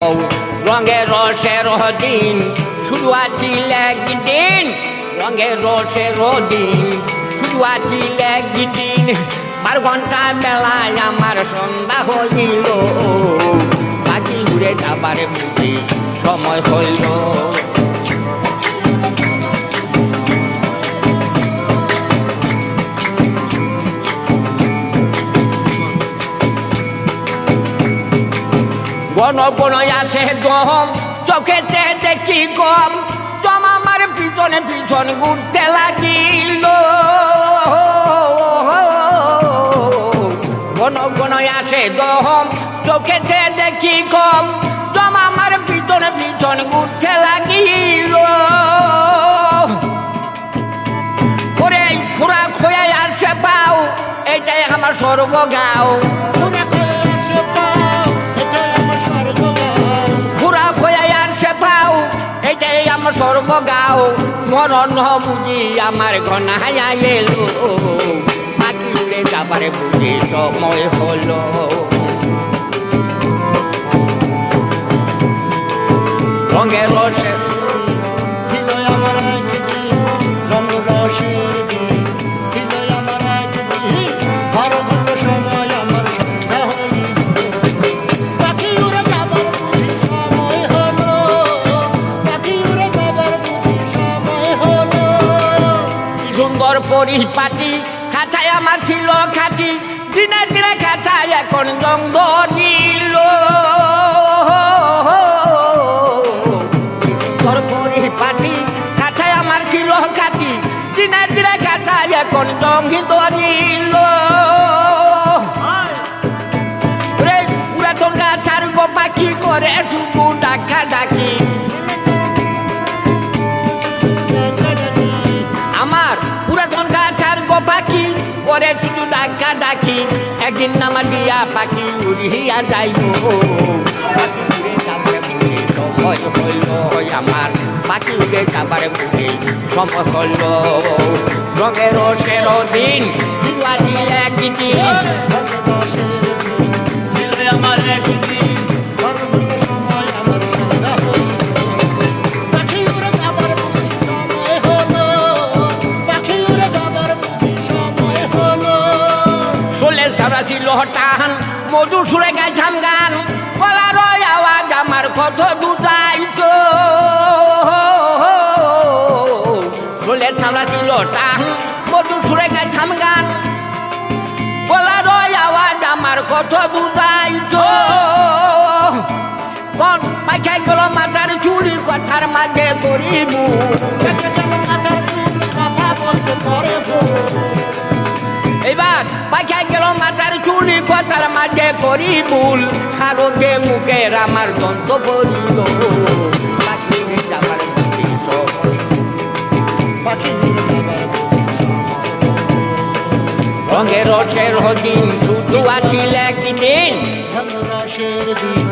রঙের রসের দিন শুধু আছিল একদিন, রঙের রসের দিন শুধু আছিল একদিন। 12 ঘন্টা বেলায় আমার সন্ধ্যা হইল, পাখি উড়ে যাবার বুঝি সময় হইল। ঘন ঘন আসে গম, চোখেতে দেখি কম, জম আমার পিছনে পিছন ঘুরতে লাগিল। ঘন ঘন আসে গম, চোখেতে দেখি কম, জম আমার পিছনে পিছন ঘুরতে লাগিল। ওরে খোরাক হয়ে আসে পাও, এটাই আমার স্বর্গ গাও। এটাই আমার স্বর্গ গাও, মরণ বুঝি আমার ঘনায় এলো, পাখি উড়ে যাবার বুঝি সময় হলো। রঙের রসে ছিল আমার একদিন, রঙ রসের দিন ছিল আমার একদিন, 12 ঘন্টা সময় আমার সন্ধ্যা হইল, পাখি উড়ে যাবার বুঝি সময় হলো, পাখি উড়ে যাবার বুঝি সময় হলো। সুন্দর পরিপাটি খাঁচায় আমার ছিল খাঁটি, দিনে দিনে খাঁচায় এখন জঙ্গ দিল। পরিপাটি খাঁচায় আমার ছিল খাঁটি, দিনে দিনে খাঁচায় এখন জঙ্গিত দিল। পুরাতন গাছার গো পাখি করে টুকু ডাকা ডাকি, আমার পুরাতন গাছার গো পাখি করে টুকু ডাকা ডাকি, একদিন নামা দিয়া পাখি উড়িয়া যাইব, পাখি উড়ে যাবার বুঝি সময় হইল আমার, পাখি উড়ে যাবার বুঝি সময় হইল। রঙের রসের দিন ছিল আছিল একদিন, ছিল আমার একদিন, 12 ঘন্টা সময় আমার সন্ধ্যা হইল, পাখি উড়ে যাবার বুঝি সময় হলো, পাখি উড়ে যাবার বুঝি সময় হলো। সোলের সারা ছিল টান, মধুর সুরে গাইছাম গান, গলার আওয়াজ আমার কত দুটাইতো। সোলের সারা ছিল টান, মধুর সুরে গাইছাম গান, গলার আওয়াজ আমার কত দুটাইতো। কোন পাখাই গেল মাথার চুরি কথার মাঝে করিব, মাথার কথা বলতে পারে এবার পাখাই গেল মাথার চুরি কথার মাঝে করি ভুল, কারোকে মুখের আমার দন্ত পড়িল, পাখি উড়ে যাবার বুঝি সময়। পাখি উড়ে যাবার রঙের রসের দিন শুধু আছিল একদিন, রঙ রসের দিন